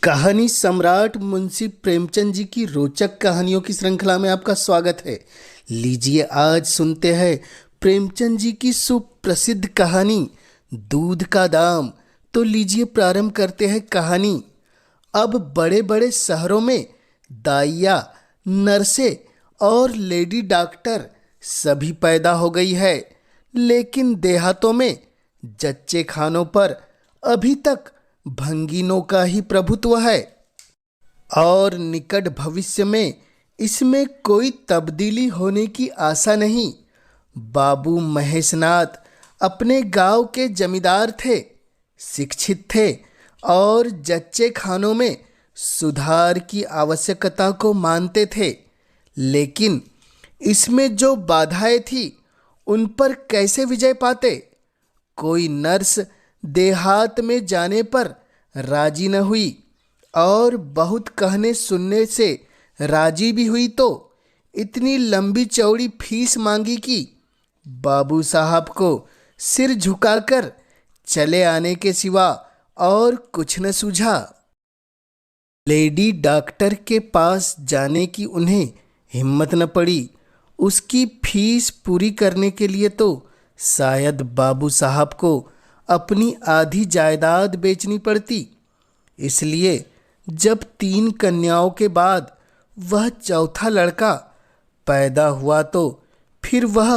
कहानी सम्राट मुंशी प्रेमचंद जी की रोचक कहानियों की श्रृंखला में आपका स्वागत है। लीजिए आज सुनते हैं प्रेमचंद जी की सुप्रसिद्ध कहानी दूध का दाम। तो लीजिए प्रारंभ करते हैं कहानी। अब बड़े बड़े शहरों में दाइया, नर्सें और लेडी डॉक्टर सभी पैदा हो गई है, लेकिन देहातों में जच्चे खानों पर अभी तक भंगीनों का ही प्रभुत्व है और निकट भविष्य में इसमें कोई तब्दीली होने की आशा नहीं। बाबू महेशनाथ अपने गांव के जमींदार थे, शिक्षित थे और जच्चे खानों में सुधार की आवश्यकता को मानते थे, लेकिन इसमें जो बाधाएं थी उन पर कैसे विजय पाते। कोई नर्स देहात में जाने पर राजी न हुई और बहुत कहने सुनने से राजी भी हुई तो इतनी लंबी चौड़ी फीस मांगी कि बाबू साहब को सिर झुकाकर चले आने के सिवा और कुछ न सूझा। लेडी डॉक्टर के पास जाने की उन्हें हिम्मत न पड़ी। उसकी फीस पूरी करने के लिए तो शायद बाबू साहब को अपनी आधी जायदाद बेचनी पड़ती। इसलिए जब 3 कन्याओं के बाद वह चौथा लड़का पैदा हुआ तो फिर वह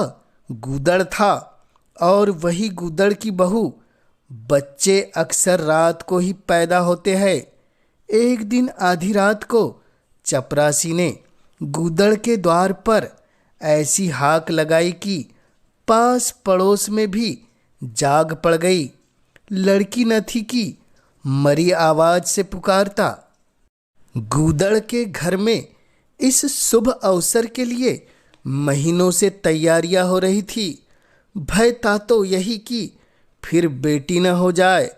गूदड़ था और वही गूदड़ की बहू। बच्चे अक्सर रात को ही पैदा होते हैं। एक दिन आधी रात को चपरासी ने गूदड़ के द्वार पर ऐसी हाक लगाई कि पास पड़ोस में भी जाग पड़ गई। लड़की न थी कि मरी आवाज से पुकारता। गूदड़ के घर में इस शुभ अवसर के लिए महीनों से तैयारियां हो रही थी। भय था तो यही कि फिर बेटी न हो जाए,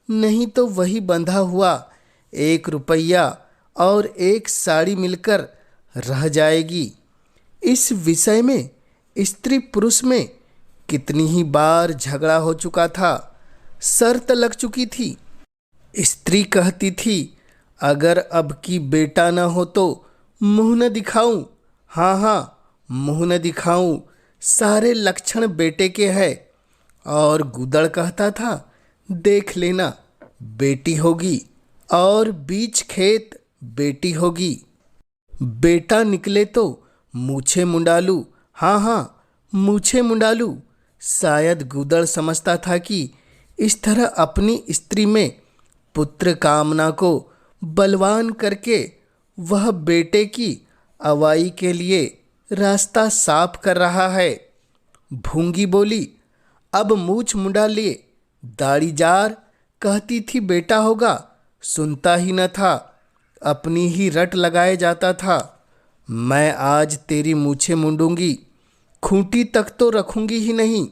नहीं तो वही बंधा हुआ 1 रुपया और 1 साड़ी मिलकर रह जाएगी। इस विषय में स्त्री पुरुष में कितनी ही बार झगड़ा हो चुका था, शर्त लग चुकी थी। स्त्री कहती थी, अगर अब की बेटा न हो तो मुंह न दिखाऊं। हाँ, मुंह न दिखाऊं, सारे लक्षण बेटे के हैं। और गूदड़ कहता था, देख लेना बेटी होगी और बीच खेत बेटी होगी। बेटा निकले तो मूछे मुंडालू। हाँ, मूछे मुंडालू। शायद गूदड़ समझता था कि इस तरह अपनी स्त्री में पुत्र कामना को बलवान करके वह बेटे की अवाई के लिए रास्ता साफ कर रहा है। भूंगी बोली, अब मूछ मुंडा लिए दाढ़ी जार। कहती थी बेटा होगा, सुनता ही न था, अपनी ही रट लगाए जाता था। मैं आज तेरी मूछें मुंडूंगी, खूंटी तक तो रखूंगी ही नहीं।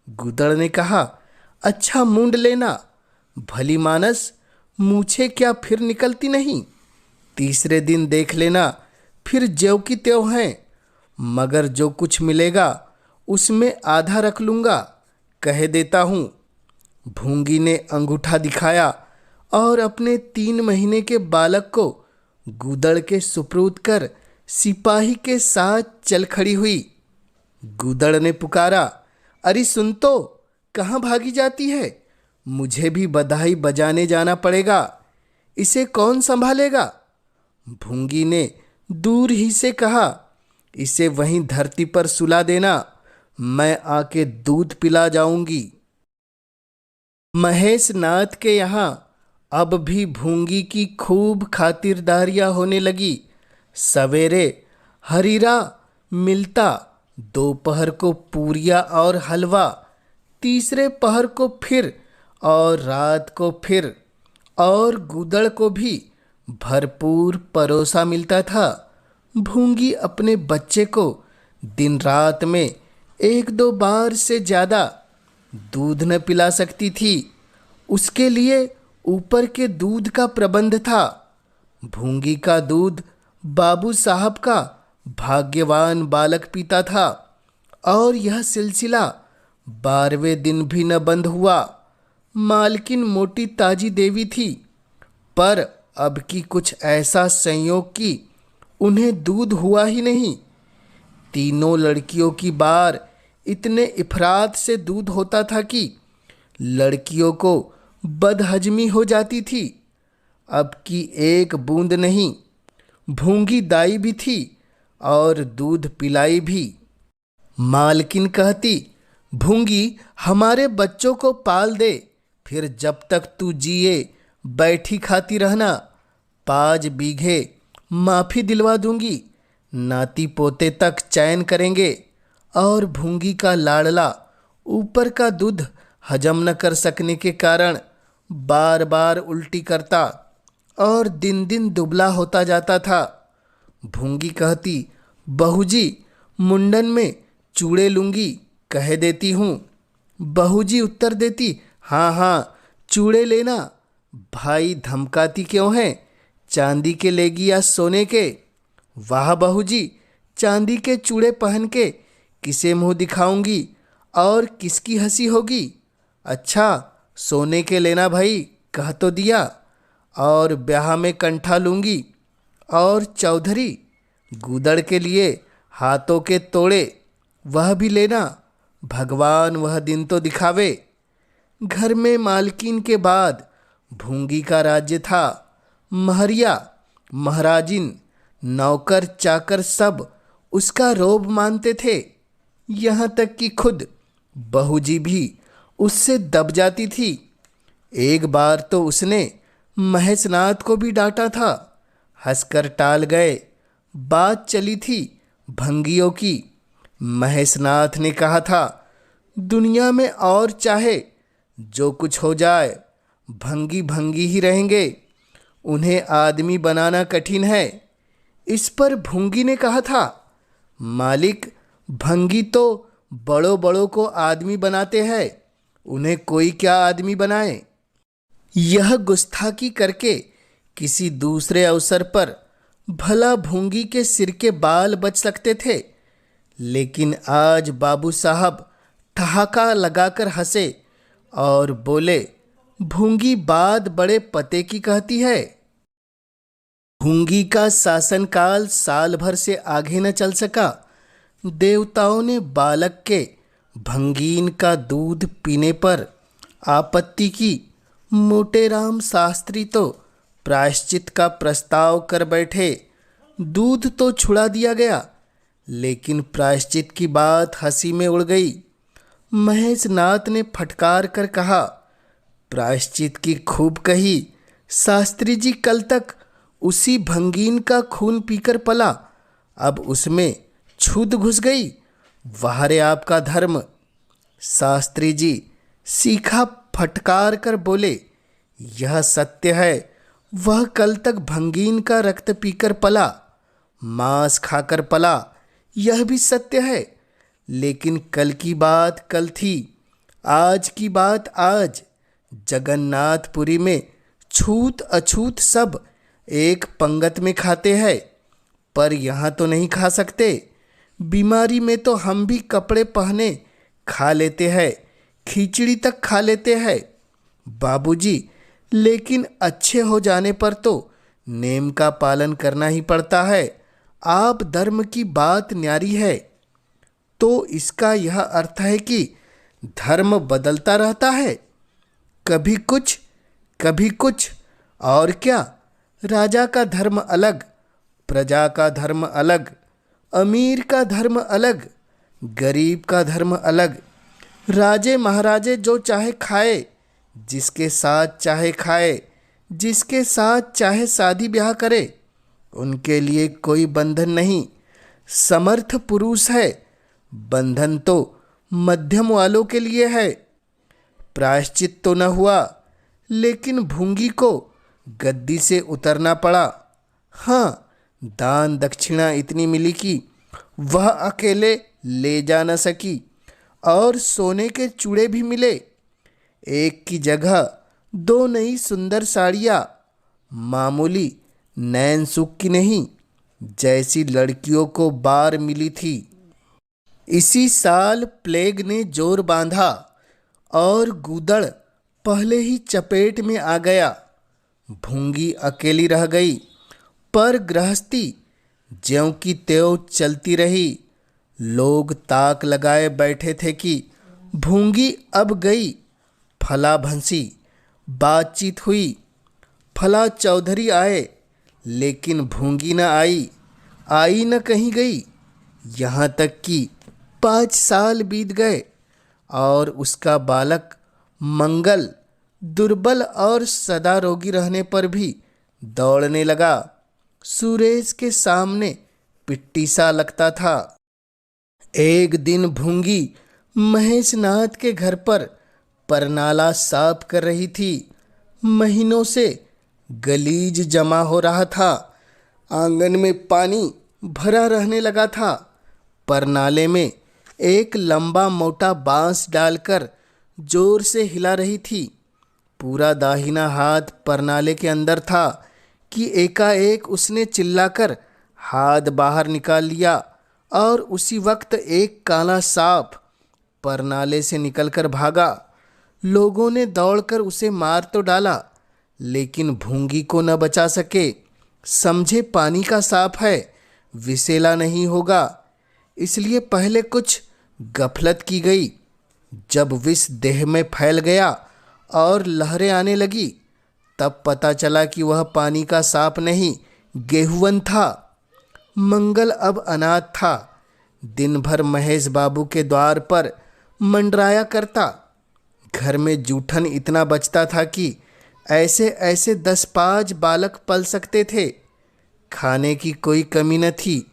गूदड़ ने कहा, अच्छा मूंड लेना, भली मानस, मूछें क्या फिर निकलती नहीं। तीसरे दिन देख लेना, फिर ज्यों की त्यों हैं, मगर जो कुछ मिलेगा उसमें आधा रख लूँगा, कह देता हूँ। भूंगी ने अंगूठा दिखाया और अपने 3 महीने के बालक को गूदड़ के सुपुर्द कर सिपाही के साथ चल खड़ी हुई। गूदड़ ने पुकारा, अरे सुन तो, कहाँ भागी जाती है? मुझे भी बधाई बजाने जाना पड़ेगा, इसे कौन संभालेगा? भूंगी ने दूर ही से कहा, इसे वहीं धरती पर सुला देना, मैं आके दूध पिला जाऊंगी। महेशनाथ के यहाँ अब भी भूंगी की खूब खातिरदारियां होने लगी। सवेरे हरीरा मिलता, दोपहर को पूरिया और हलवा, तीसरे पहर को फिर और रात को फिर, और गूदड़ को भी भरपूर परोसा मिलता था। भूंगी अपने बच्चे को दिन रात में 1-2 बार से ज़्यादा दूध न पिला सकती थी। उसके लिए ऊपर के दूध का प्रबंध था। भूंगी का दूध बाबू साहब का भाग्यवान बालक पीता था और यह सिलसिला 12वें दिन भी न बंद हुआ। मालकिन मोटी ताजी देवी थी, पर अब की कुछ ऐसा संयोग कि उन्हें दूध हुआ ही नहीं। तीनों लड़कियों की बार इतने इफरात से दूध होता था कि लड़कियों को बदहजमी हो जाती थी। अब की एक बूंद नहीं, भूंगी दाई भी थी और दूध पिलाई भी। मालकिन कहती, भूंगी हमारे बच्चों को पाल दे, फिर जब तक तू जिए बैठी खाती रहना। 5 बीघे माफी दिलवा दूंगी, नाती पोते तक चैन करेंगे। और भूंगी का लाडला ऊपर का दूध हजम न कर सकने के कारण बार बार उल्टी करता और दिन दिन दुबला होता जाता था। भूंगी कहती, बहू जी मुंडन में चूड़े लूंगी, कह देती हूँ। बहू जी उत्तर देती, हाँ हाँ चूड़े लेना। भाई धमकाती क्यों है, चांदी के लेगी या सोने के? वाह बहू जी, चांदी के चूड़े पहन के किसे मुंह दिखाऊंगी और किसकी हंसी होगी? अच्छा सोने के लेना भाई, कह तो दिया। और ब्याह में कंठा लूंगी। और चौधरी गूदड़ के लिए हाथों के तोड़े, वह भी लेना। भगवान वह दिन तो दिखावे। घर में मालकिन के बाद भूंगी का राज्य था। महरिया महाराजिन नौकर चाकर सब उसका रोब मानते थे। यहाँ तक कि खुद बहू जी भी उससे दब जाती थी। एक बार तो उसने महेशनाथ को भी डांटा था। हंसकर टाल गए। बात चली थी भंगियों की। महेशनाथ ने कहा था, दुनिया में और चाहे जो कुछ हो जाए, भंगी भंगी ही रहेंगे, उन्हें आदमी बनाना कठिन है। इस पर भूंगी ने कहा था, मालिक भंगी तो बड़ों बड़ों को आदमी बनाते हैं, उन्हें कोई क्या आदमी बनाए। यह गुस्ताखी करके किसी दूसरे अवसर पर भला भूंगी के सिर के बाल बच सकते थे, लेकिन आज बाबू साहब ठहाका लगाकर हंसे और बोले, भूंगी बात बड़े पते की कहती है। भूंगी का शासनकाल साल भर से आगे न चल सका। देवताओं ने बालक के भंगीन का दूध पीने पर आपत्ति की। मोटेराम शास्त्री तो प्रायश्चित का प्रस्ताव कर बैठे। दूध तो छुड़ा दिया गया, लेकिन प्रायश्चित की बात हंसी में उड़ गई। महेशनाथ ने फटकार कर कहा, प्रायश्चित की खूब कही। शास्त्री जी कल तक उसी भंगीन का खून पीकर पला, अब उसमें छूत घुस गई। वाह रे आपका धर्म। शास्त्री जी सीखा फटकार कर बोले, यह सत्य है, वह कल तक भंगीन का रक्त पीकर पला, मांस खाकर पला, यह भी सत्य है। लेकिन कल की बात कल थी, आज की बात आज। जगन्नाथपुरी में छूत अछूत सब एक पंगत में खाते हैं, पर यहाँ तो नहीं खा सकते। बीमारी में तो हम भी कपड़े पहने खा लेते हैं, खिचड़ी तक खा लेते हैं बाबूजी, लेकिन अच्छे हो जाने पर तो नेम का पालन करना ही पड़ता है। आप धर्म की बात न्यारी है, तो इसका यह अर्थ है कि धर्म बदलता रहता है, कभी कुछ कभी कुछ। और क्या, राजा का धर्म अलग, प्रजा का धर्म अलग, अमीर का धर्म अलग, गरीब का धर्म अलग। राजे महाराजे जो चाहे खाए, जिसके साथ चाहे खाए, जिसके साथ चाहे शादी ब्याह करे, उनके लिए कोई बंधन नहीं। समर्थ पुरुष है, बंधन तो मध्यम वालों के लिए है। प्रायश्चित तो न हुआ, लेकिन भूंगी को गद्दी से उतरना पड़ा। हाँ, दान दक्षिणा इतनी मिली कि वह अकेले ले जा न सकी, और सोने के चूड़े भी मिले। एक की जगह 2 नई सुंदर साड़ियाँ, मामूली नैन सुख की नहीं, जैसी लड़कियों को बार मिली थी। इसी साल प्लेग ने जोर बांधा और गूदड़ पहले ही चपेट में आ गया। भूंगी अकेली रह गई, पर गृहस्थी ज्यों की त्यों चलती रही। लोग ताक लगाए बैठे थे कि भूंगी अब गई। फला भंसी बातचीत हुई। फला चौधरी आए, लेकिन भूंगी न आई, आई न कहीं गई। यहाँ तक कि 5 साल बीत गए और उसका बालक मंगल दुर्बल और सदा रोगी रहने पर भी दौड़ने लगा। सुरेश के सामने पिट्टी सा लगता था। एक दिन भूंगी महेशनाथ के घर पर परनाला साफ कर रही थी। महीनों से गलीज जमा हो रहा था। आंगन में पानी भरा रहने लगा था। परनाले में एक लंबा मोटा बांस डालकर जोर से हिला रही थी। पूरा दाहिना हाथ परनाले के अंदर था कि एकाएक उसने चिल्लाकर हाथ बाहर निकाल लिया और उसी वक्त एक काला सांप परनाले से निकलकर भागा। लोगों ने दौड़कर उसे मार तो डाला, लेकिन भूंगी को न बचा सके। समझे पानी का सांप है, विषैला नहीं होगा, इसलिए पहले कुछ गफलत की गई। जब विष देह में फैल गया और लहरें आने लगी, तब पता चला कि वह पानी का सांप नहीं, गेहुवन था। मंगल अब अनाथ था। दिन भर महेश बाबू के द्वार पर मंडराया करता। घर में जूठन इतना बचता था कि ऐसे ऐसे 10-5 बालक पल सकते थे। खाने की कोई कमी न थी।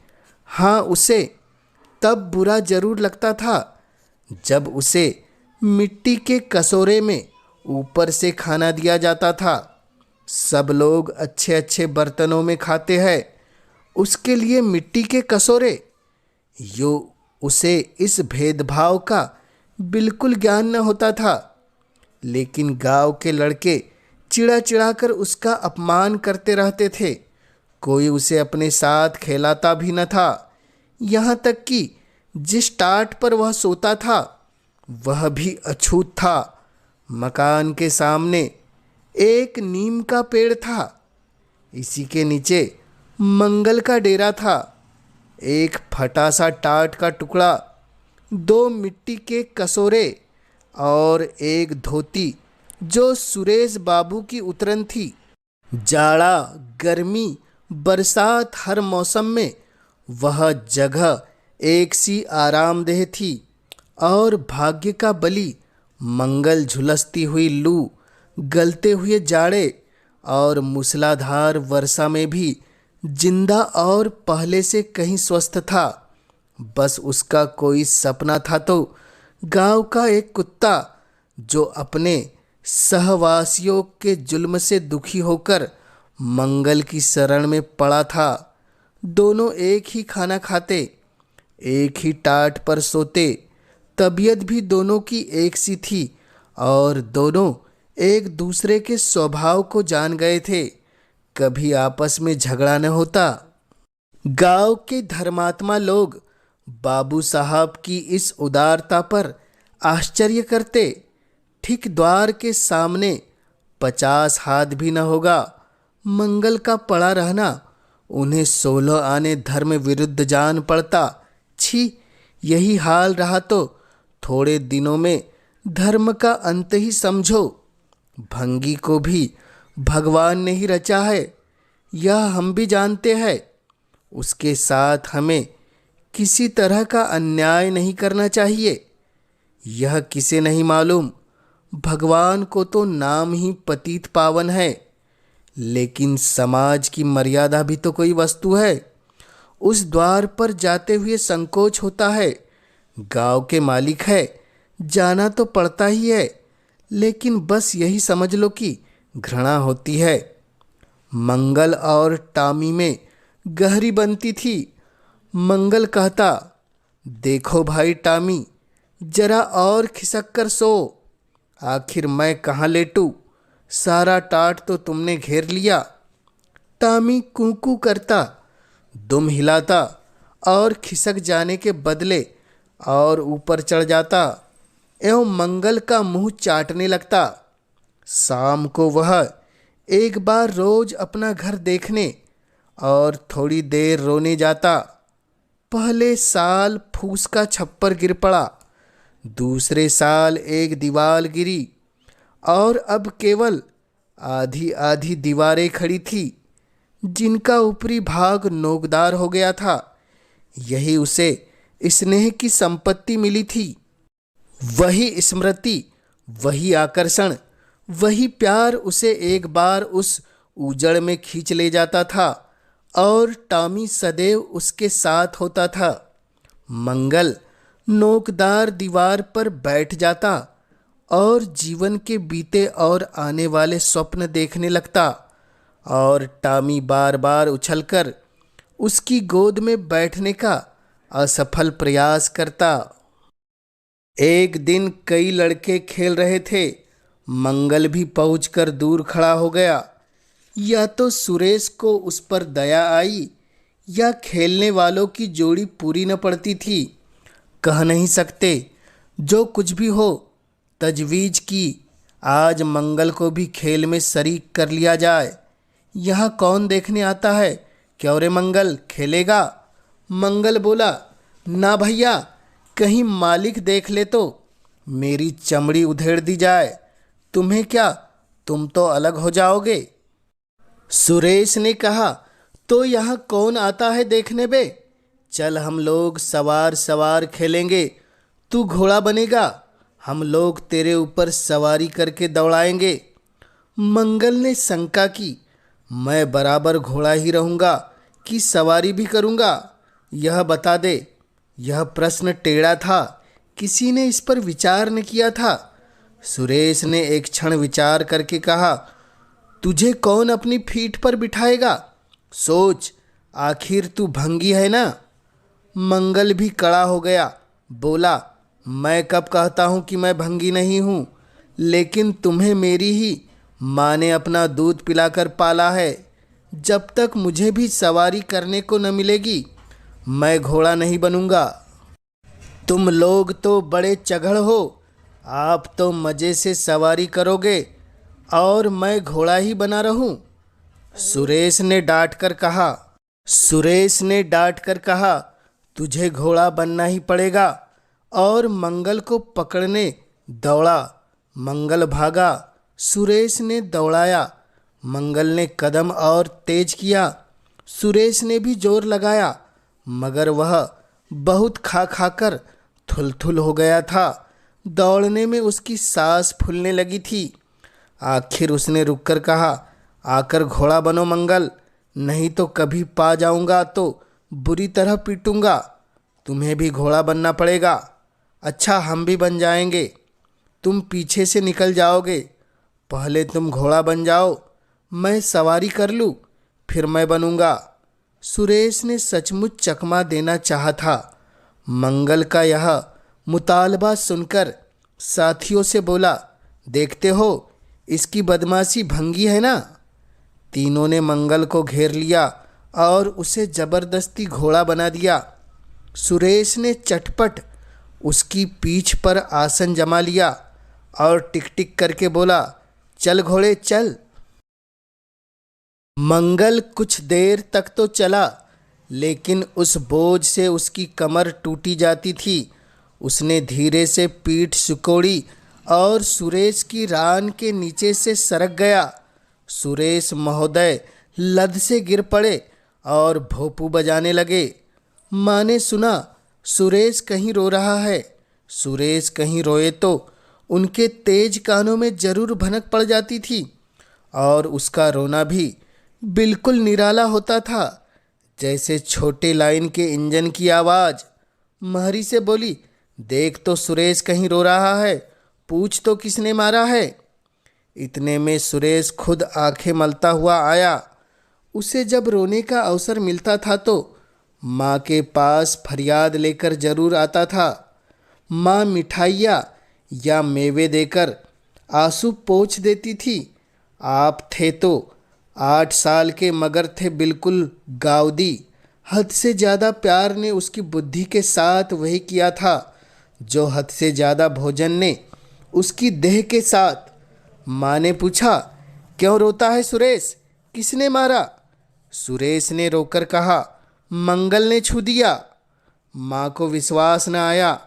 हाँ, उसे तब बुरा जरूर लगता था जब उसे मिट्टी के कटोरे में ऊपर से खाना दिया जाता था। सब लोग अच्छे अच्छे बर्तनों में खाते हैं, उसके लिए मिट्टी के कटोरे। यो उसे इस भेदभाव का बिल्कुल ज्ञान न होता था। लेकिन गांव के लड़के चिढ़ा चिढ़ा कर उसका अपमान करते रहते थे। कोई उसे अपने साथ खेलाता भी न था। यहाँ तक कि जिस टाट पर वह सोता था वह भी अछूत था। मकान के सामने एक नीम का पेड़ था। इसी के नीचे मंगल का डेरा था। एक फटा सा टाट का टुकड़ा, 2 मिट्टी के कटोरे और एक धोती जो सुरेश बाबू की उतरन थी। जाड़ा, गर्मी, बरसात, हर मौसम में वह जगह एक सी आरामदेह थी। और भाग्य का बली मंगल झुलसती हुई लू, गलते हुए जाड़े और मूसलाधार वर्षा में भी जिंदा और पहले से कहीं स्वस्थ था। बस उसका कोई सपना था तो गांव का एक कुत्ता जो अपने सहवासियों के जुल्म से दुखी होकर मंगल की शरण में पड़ा था। दोनों एक ही खाना खाते, एक ही टाट पर सोते। तबीयत भी दोनों की एक सी थी और दोनों एक दूसरे के स्वभाव को जान गए थे। कभी आपस में झगड़ा न होता। गांव के धर्मात्मा लोग बाबू साहब की इस उदारता पर आश्चर्य करते। ठीक द्वार के सामने 50 हाथ भी न होगा मंगल का पड़ा रहना उन्हें 16 आने धर्म विरुद्ध जान पड़ता। छी, यही हाल रहा तो थोड़े दिनों में धर्म का अंत ही समझो। भंगी को भी भगवान ने ही रचा है, यह हम भी जानते हैं। उसके साथ हमें किसी तरह का अन्याय नहीं करना चाहिए। यह किसे नहीं मालूम, भगवान को तो नाम ही पतित पावन है, लेकिन समाज की मर्यादा भी तो कोई वस्तु है। उस द्वार पर जाते हुए संकोच होता है। गांव के मालिक है, जाना तो पड़ता ही है, लेकिन बस यही समझ लो कि घृणा होती है। मंगल और टामी में गहरी बनती थी। मंगल कहता, देखो भाई टामी, जरा और खिसक कर सो। आखिर मैं कहाँ लेटूं? सारा टाट तो तुमने घेर लिया। टामी कूकू करता, दुम हिलाता और खिसक जाने के बदले और ऊपर चढ़ जाता एवं मंगल का मुंह चाटने लगता। शाम को वह एक बार रोज अपना घर देखने और थोड़ी देर रोने जाता। पहले साल फूस का छप्पर गिर पड़ा, दूसरे साल एक दीवार गिरी और अब केवल आधी आधी दीवारें खड़ी थी जिनका ऊपरी भाग नोकदार हो गया था। यही उसे स्नेह की संपत्ति मिली थी। वही स्मृति, वही आकर्षण, वही प्यार उसे एक बार उस उजड़ में खींच ले जाता था और टॉमी सदैव उसके साथ होता था। मंगल नोकदार दीवार पर बैठ जाता और जीवन के बीते और आने वाले स्वप्न देखने लगता और टॉमी बार बार उछलकर उसकी गोद में बैठने का असफल प्रयास करता। एक दिन कई लड़के खेल रहे थे। मंगल भी पहुंचकर दूर खड़ा हो गया। या तो सुरेश को उस पर दया आई या खेलने वालों की जोड़ी पूरी न पड़ती थी। कह नहीं सकते। जो कुछ भी हो, तजवीज़ की आज मंगल को भी खेल में शरीक कर लिया जाए। यहाँ कौन देखने आता है? क्यों रे मंगल, खेलेगा? मंगल बोला, ना भैया, कहीं मालिक देख ले तो मेरी चमड़ी उधेड़ दी जाए। तुम्हें क्या, तुम तो अलग हो जाओगे। सुरेश ने कहा, तो यहाँ कौन आता है देखने बे? चल हम लोग सवार सवार खेलेंगे। तू घोड़ा बनेगा, हम लोग तेरे ऊपर सवारी करके दौड़ाएंगे। मंगल ने शंका की, मैं बराबर घोड़ा ही रहूँगा कि सवारी भी करूँगा? यह बता दे। यह प्रश्न टेढ़ा था। किसी ने इस पर विचार न किया था। सुरेश ने एक क्षण विचार करके कहा, तुझे कौन अपनी पीठ पर बिठाएगा? सोच, आखिर तू भंगी है ना। मंगल भी कड़ा हो गया। बोला, मैं कब कहता हूँ कि मैं भंगी नहीं हूँ, लेकिन तुम्हें मेरी ही माँ ने अपना दूध पिलाकर पाला है। जब तक मुझे भी सवारी करने को न मिलेगी, मैं घोड़ा नहीं बनूंगा। तुम लोग तो बड़े चगड़ हो। आप तो मज़े से सवारी करोगे और मैं घोड़ा ही बना रहूं। सुरेश ने डांट कर कहा, तुझे घोड़ा बनना ही पड़ेगा। और मंगल को पकड़ने दौड़ा। मंगल भागा, सुरेश ने दौड़ाया। मंगल ने कदम और तेज किया। सुरेश ने भी जोर लगाया, मगर वह बहुत खा खाकर थुल-थुल हो गया था। दौड़ने में उसकी सांस फूलने लगी थी। आखिर उसने रुककर कहा, आकर घोड़ा बनो मंगल, नहीं तो कभी पा जाऊंगा तो बुरी तरह पीटूंगा। तुम्हें भी घोड़ा बनना पड़ेगा। अच्छा, हम भी बन जाएंगे। तुम पीछे से निकल जाओगे। पहले तुम घोड़ा बन जाओ, मैं सवारी कर लूँ, फिर मैं बनूंगा। सुरेश ने सचमुच चकमा देना चाहा था। मंगल का यह मुतालबा सुनकर साथियों से बोला, देखते हो इसकी बदमाशी भंगी है ना। तीनों ने मंगल को घेर लिया और उसे जबरदस्ती घोड़ा बना दिया। सुरेश ने चटपट उसकी पीठ पर आसन जमा लिया और टिक टिक करके बोला, चल घोड़े चल। मंगल कुछ देर तक तो चला, लेकिन उस बोझ से उसकी कमर टूटी जाती थी। उसने धीरे से पीठ सिकोड़ी और सुरेश की रान के नीचे से सरक गया। सुरेश महोदय लद से गिर पड़े और भोंपू बजाने लगे। माँ ने सुना सुरेश कहीं रो रहा है। सुरेश कहीं रोए तो उनके तेज कानों में जरूर भनक पड़ जाती थी और उसका रोना भी बिल्कुल निराला होता था, जैसे छोटे लाइन के इंजन की आवाज़। महरी से बोली, देख तो सुरेश कहीं रो रहा है, पूछ तो किसने मारा है। इतने में सुरेश खुद आंखें मलता हुआ आया। उसे जब रोने का अवसर मिलता था तो माँ के पास फरियाद लेकर जरूर आता था। माँ मिठाइयाँ या मेवे देकर आंसू पोंछ देती थी। आप थे तो 8 साल के मगर थे बिल्कुल गावदी। हद से ज़्यादा प्यार ने उसकी बुद्धि के साथ वही किया था जो हद से ज़्यादा भोजन ने उसकी देह के साथ। माँ ने पूछा, क्यों रोता है सुरेश? किसने मारा? सुरेश ने रोकर कहा, मंगल ने छू दिया। माँ को विश्वास न आया।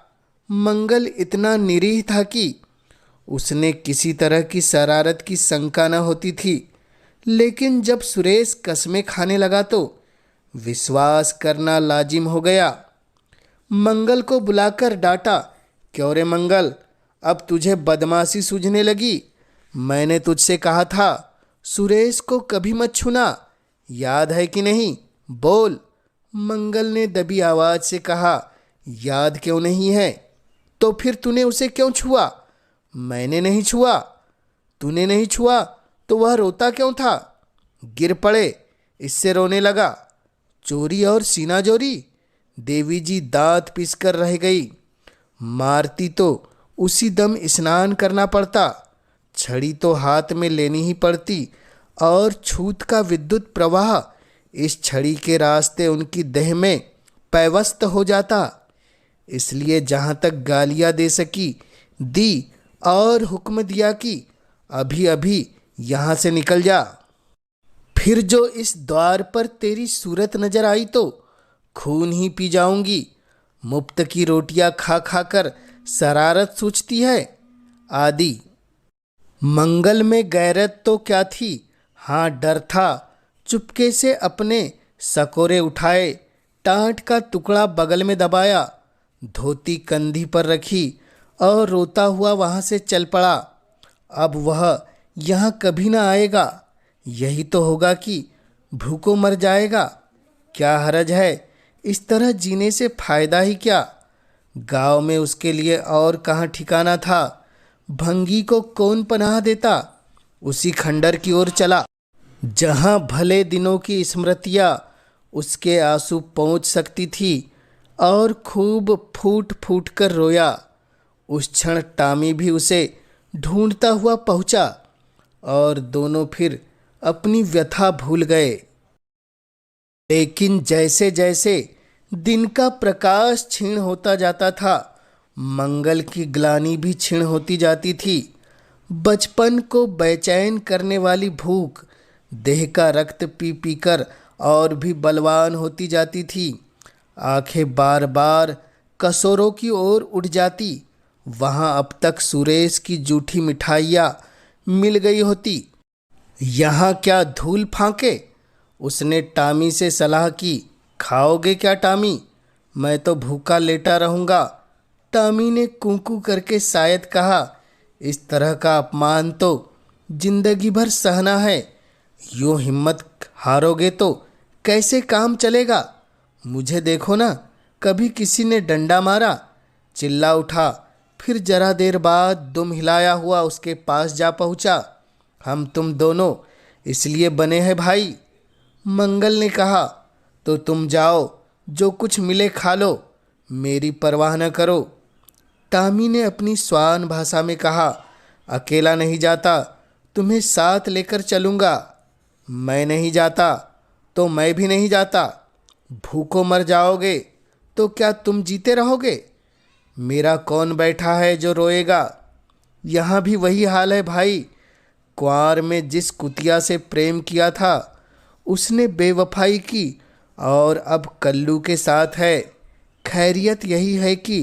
मंगल इतना निरीह था कि उसने किसी तरह की शरारत की शंका न होती थी, लेकिन जब सुरेश कस्में खाने लगा तो विश्वास करना लाजिम हो गया। मंगल को बुलाकर डांटा, क्यों रे मंगल, अब तुझे बदमाशी सूझने लगी? मैंने तुझसे कहा था सुरेश को कभी मत छूना, याद है कि नहीं? बोल। मंगल ने दबी आवाज से कहा, याद क्यों नहीं है? तो फिर तूने उसे क्यों छुआ? मैंने नहीं छुआ। तूने नहीं छुआ तो वह रोता क्यों था? गिर पड़े, इससे रोने लगा। चोरी और सीना जोरी? देवी जी दांत पीसकर रह गई। मारती तो उसी दम स्नान करना पड़ता, छड़ी तो हाथ में लेनी ही पड़ती, और छूत का विद्युत प्रवाह इस छड़ी के रास्ते उनकी देह में पैवस्त हो जाता। इसलिए जहाँ तक गालियाँ दे सकी दी और हुक्म दिया कि अभी अभी यहाँ से निकल जा। फिर जो इस द्वार पर तेरी सूरत नजर आई तो खून ही पी जाऊंगी। मुफ्त की रोटियां खा खा कर शरारत सूझती है आदि। मंगल में गैरत तो क्या थी, हाँ डर था। चुपके से अपने सकोरे उठाए, टाट का टुकड़ा बगल में दबाया, धोती कंधी पर रखी और रोता हुआ वहाँ से चल पड़ा। अब वह यहाँ कभी ना आएगा। यही तो होगा कि भूखों मर जाएगा। क्या हरज है, इस तरह जीने से फायदा ही क्या? गांव में उसके लिए और कहाँ ठिकाना था। भंगी को कौन पनाह देता? उसी खंडर की ओर चला जहाँ भले दिनों की स्मृतियाँ उसके आंसू पहुँच सकती थी, और खूब फूट फूट कर रोया। उस क्षण टामी भी उसे ढूंढता हुआ पहुँचा और दोनों फिर अपनी व्यथा भूल गए। लेकिन जैसे जैसे दिन का प्रकाश क्षीण होता जाता था, मंगल की ग्लानि भी क्षीण होती जाती थी। बचपन को बेचैन करने वाली भूख देह का रक्त पी पी कर और भी बलवान होती जाती थी। आंखें बार बार कसोरों की ओर उठ जाती। वहाँ अब तक सुरेश की जूठी मिठाइयाँ मिल गई होती, यहाँ क्या धूल फांके? उसने टामी से सलाह की, खाओगे क्या टामी? मैं तो भूखा लेटा रहूँगा। टामी ने कूकू करके शायद कहा, इस तरह का अपमान तो जिंदगी भर सहना है। यूँ हिम्मत हारोगे तो कैसे काम चलेगा? मुझे देखो ना, कभी किसी ने डंडा मारा? चिल्ला उठा। फिर जरा देर बाद दुम हिलाया हुआ उसके पास जा पहुँचा। हम तुम दोनों इसलिए बने हैं भाई। मंगल ने कहा, तो तुम जाओ, जो कुछ मिले खा लो, मेरी परवाह न करो। टामी ने अपनी स्वान भाषा में कहा, अकेला नहीं जाता, तुम्हें साथ लेकर चलूँगा। मैं नहीं जाता तो मैं भी नहीं जाता। भूखों मर जाओगे तो क्या तुम जीते रहोगे? मेरा कौन बैठा है जो रोएगा? यहाँ भी वही हाल है भाई। कुंवार में जिस कुतिया से प्रेम किया था उसने बेवफाई की और अब कल्लू के साथ है। खैरियत यही है कि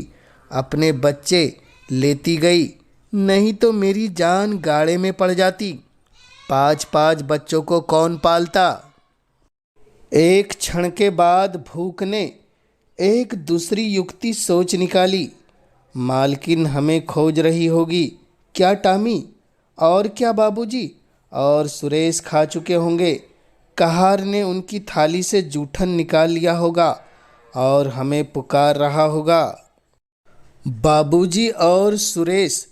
अपने बच्चे लेती गई, नहीं तो मेरी जान गाड़े में पड़ जाती। 5-5 बच्चों को कौन पालता? एक क्षण के बाद भूख ने एक दूसरी युक्ति सोच निकाली। मालकिन हमें खोज रही होगी क्या टामी? और क्या बाबूजी और सुरेश खा चुके होंगे। कहार ने उनकी थाली से जूठन निकाल लिया होगा और हमें पुकार रहा होगा। बाबूजी और सुरेश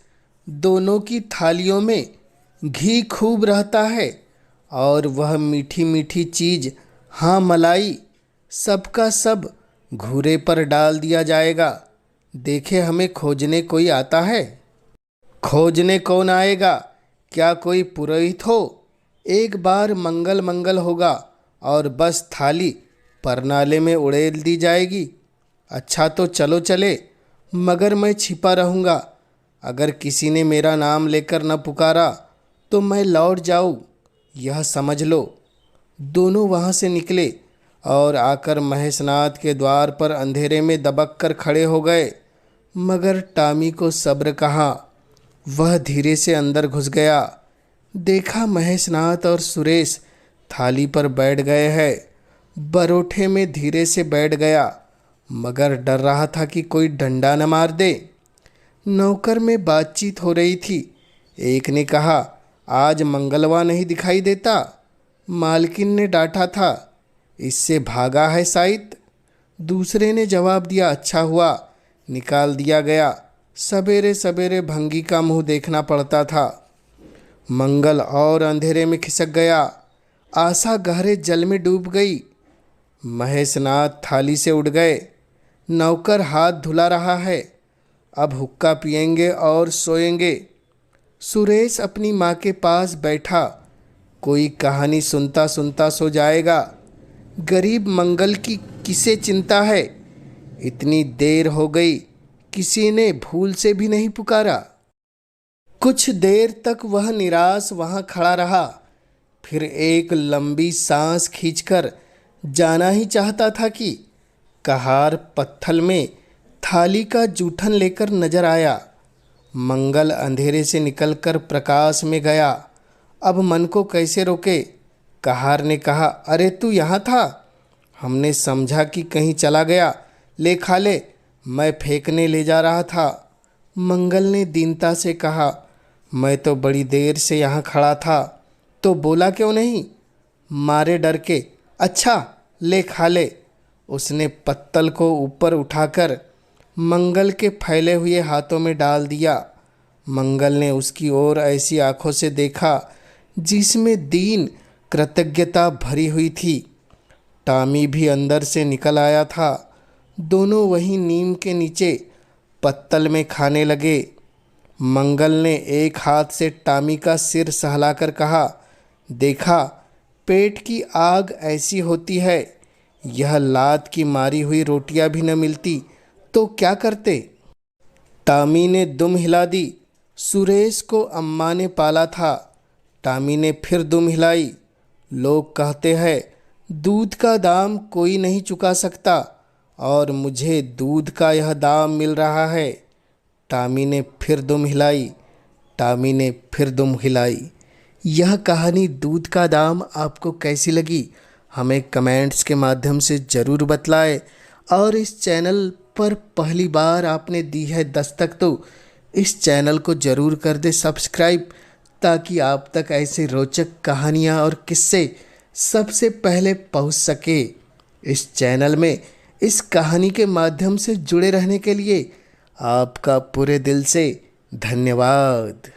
दोनों की थालियों में घी खूब रहता है, और वह मीठी मीठी चीज़, हाँ मलाई, सबका सब घूरे पर डाल दिया जाएगा। देखे हमें खोजने कोई आता है? खोजने कौन आएगा? क्या कोई पुरोहित हो? एक बार मंगल मंगल होगा और बस थाली परनाले में उड़ेल दी जाएगी। अच्छा तो चलो चले, मगर मैं छिपा रहूँगा। अगर किसी ने मेरा नाम लेकर न पुकारा तो मैं लौट जाऊँ। यह समझ लो। दोनों वहाँ से निकले और आकर महेशनाथ के द्वार पर अंधेरे में दबक कर खड़े हो गए। मगर टॉमी को सब्र कहाँ। वह धीरे से अंदर घुस गया। देखा महेशनाथ और सुरेश थाली पर बैठ गए हैं। बरोठे में धीरे से बैठ गया, मगर डर रहा था कि कोई डंडा न मार दे। नौकर में बातचीत हो रही थी। एक ने कहा, आज मंगलवा नहीं दिखाई देता। मालकिन ने डांटा था, इससे भागा है शायद। दूसरे ने जवाब दिया, अच्छा हुआ निकाल दिया गया, सवेरे सवेरे भंगी का मुंह देखना पड़ता था। मंगल और अंधेरे में खिसक गया। आशा गहरे जल में डूब गई। महेशनाथ थाली से उठ गए। नौकर हाथ धुला रहा है। अब हुक्का पिएंगे और सोएंगे। सुरेश अपनी माँ के पास बैठा। कोई कहानी सुनता सुनता सो जाएगा। गरीब मंगल की किसे चिंता है। इतनी देर हो गई, किसी ने भूल से भी नहीं पुकारा। कुछ देर तक वह निराश वहाँ खड़ा रहा। फिर एक लंबी सांस खींचकर जाना ही चाहता था कि कहार पत्थल में थाली का जूठन लेकर नजर आया। मंगल अंधेरे से निकलकर प्रकाश में गया। अब मन को कैसे रोके। कहार ने कहा, अरे तू यहाँ था। हमने समझा कि कहीं चला गया, ले खा ले, मैं फेंकने ले जा रहा था। मंगल ने दीनता से कहा, मैं तो बड़ी देर से यहाँ खड़ा था, तो बोला क्यों नहीं। मारे डर के, अच्छा ले खा ले। उसने पत्तल को ऊपर उठाकर मंगल के फैले हुए हाथों में डाल दिया। मंगल ने उसकी ओर ऐसी आंखों से देखा जिसमें दीन कृतज्ञता भरी हुई थी। टॉमी भी अंदर से निकल आया था। दोनों वहीं नीम के नीचे पत्तल में खाने लगे। मंगल ने एक हाथ से टॉमी का सिर सहलाकर कहा, देखा पेट की आग ऐसी होती है। यह लात की मारी हुई रोटियां भी न मिलती तो क्या करते। टॉमी ने दुम हिला दी। सुरेश को अम्मा ने पाला था। टॉमी ने फिर दुम हिलाई। लोग कहते हैं दूध का दाम कोई नहीं चुका सकता, और मुझे दूध का यह दाम मिल रहा है। टॉमी ने फिर दुम हिलाई। टॉमी ने फिर दुम हिलाई। यह कहानी दूध का दाम आपको कैसी लगी, हमें कमेंट्स के माध्यम से ज़रूर बतलाएं। और इस चैनल पर पहली बार आपने दी है दस्तक तो इस चैनल को ज़रूर कर दे सब्सक्राइब, ताकि आप तक ऐसे रोचक कहानियाँ और किस्से सबसे पहले पहुँच सके। इस चैनल में इस कहानी के माध्यम से जुड़े रहने के लिए आपका पूरे दिल से धन्यवाद।